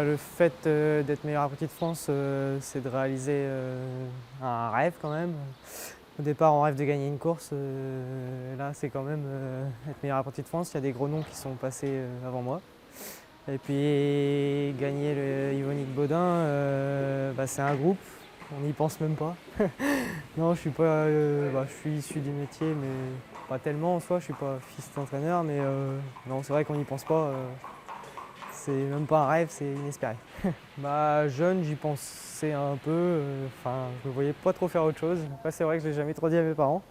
Le fait d'être meilleur apprenti de France, c'est de réaliser un rêve quand même. Au départ, on rêve de gagner une course. Là, c'est quand même être meilleur apprenti de France. Il y a des gros noms qui sont passés avant moi. Et puis gagner le Yvonique Baudin, c'est un groupe. On n'y pense même pas. Non, je suis pas, je suis issu du métier, mais pas tellement en soi. Je suis pas fils d'entraîneur, mais non, c'est vrai qu'on n'y pense pas. C'est même pas un rêve, c'est inespéré. Jeune, j'y pensais un peu. Je me voyais pas trop faire autre chose. Après, c'est vrai que je l'ai jamais trop dit à mes parents.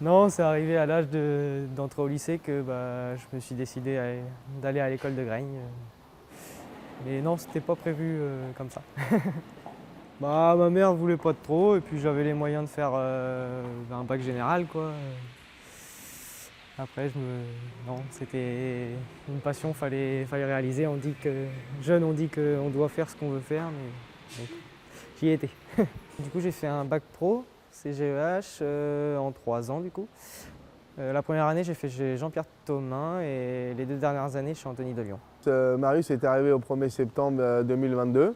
Non, c'est arrivé à l'âge d'entrer au lycée que je me suis décidé d'aller à l'école de Graigne. Mais non, c'était pas prévu comme ça. Ma mère voulait pas de trop, et puis j'avais les moyens de faire un bac général, quoi. Après, non, c'était une passion, fallait réaliser. Jeune, on dit qu'on doit faire ce qu'on veut faire, mais donc, j'y ai été. Du coup, j'ai fait un bac pro, CGEH, en 3 ans du coup. La première année, j'ai fait chez Jean-Pierre Thomain, et les 2 dernières années chez Anthony de Lyon. Marius est arrivé au 1er septembre 2022.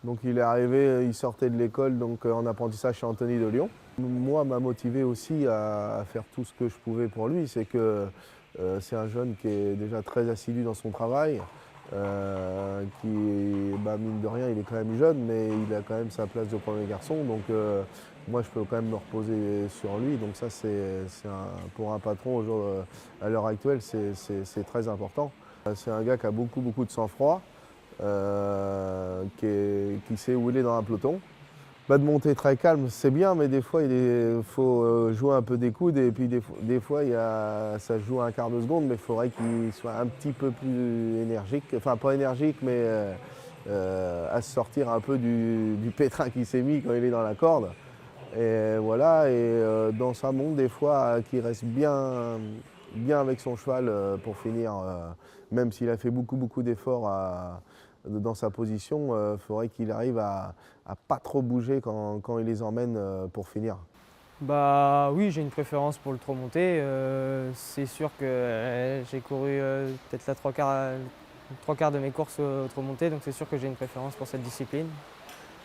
Donc il est arrivé, il sortait de l'école en apprentissage chez Anthony de Lyon. Moi, m'a motivé aussi à faire tout ce que je pouvais pour lui. C'est que c'est un jeune qui est déjà très assidu dans son travail, mine de rien, il est quand même jeune, mais il a quand même sa place de premier garçon. Donc moi, je peux quand même me reposer sur lui. Donc ça, pour un patron à l'heure actuelle, c'est très important. C'est un gars qui a beaucoup de sang-froid. Qui sait où il est dans un peloton. De monter très calme, c'est bien, mais des fois il faut jouer un peu des coudes, et puis des fois ça se joue à un quart de seconde, mais il faudrait qu'il soit un petit peu plus énergique, enfin pas énergique, mais à se sortir un peu du pétrin qu'il s'est mis quand il est dans la corde. Et voilà, dans sa montre, des fois, qu'il reste bien avec son cheval pour finir, même s'il a fait beaucoup d'efforts dans sa position, il faudrait qu'il arrive à pas trop bouger quand il les emmène pour finir. Oui, j'ai une préférence pour le trot monté. C'est sûr que j'ai couru peut-être la trois quarts de mes courses au trot monté, donc c'est sûr que j'ai une préférence pour cette discipline.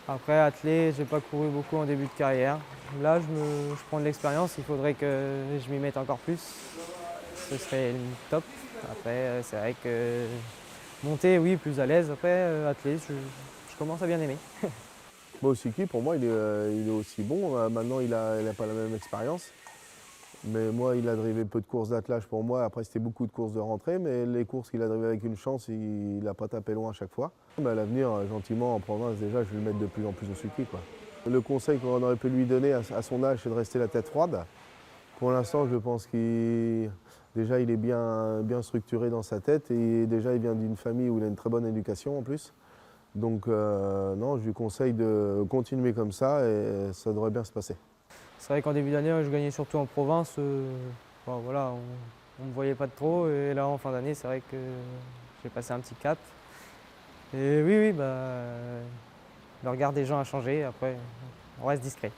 Après, athlé, j'ai pas couru beaucoup en début de carrière. Là, je prends de l'expérience, il faudrait que je m'y mette encore plus. Ce serait top. Après, c'est vrai que monter, oui, plus à l'aise. Après, athlé, je commence à bien aimer. Moi aussi, pour moi, il est aussi bon. Maintenant, il a pas la même expérience. Mais moi, il a drivé peu de courses d'attelage pour moi. Après, c'était beaucoup de courses de rentrée, mais les courses qu'il a drivées avec une chance, il n'a pas tapé loin à chaque fois. À l'avenir, gentiment, en province, déjà, je vais le mettre de plus en plus au sulky, quoi. Le conseil qu'on aurait pu lui donner à son âge, c'est de rester la tête froide. Pour l'instant, je pense qu'il est bien structuré dans sa tête, et déjà, il vient d'une famille où il a une très bonne éducation en plus. Donc, non, je lui conseille de continuer comme ça, et ça devrait bien se passer. C'est vrai qu'en début d'année, je gagnais surtout en province. Voilà, on ne me voyait pas de trop. Et là, en fin d'année, c'est vrai que j'ai passé un petit cap. Et oui, le regard des gens a changé. Après, on reste discret.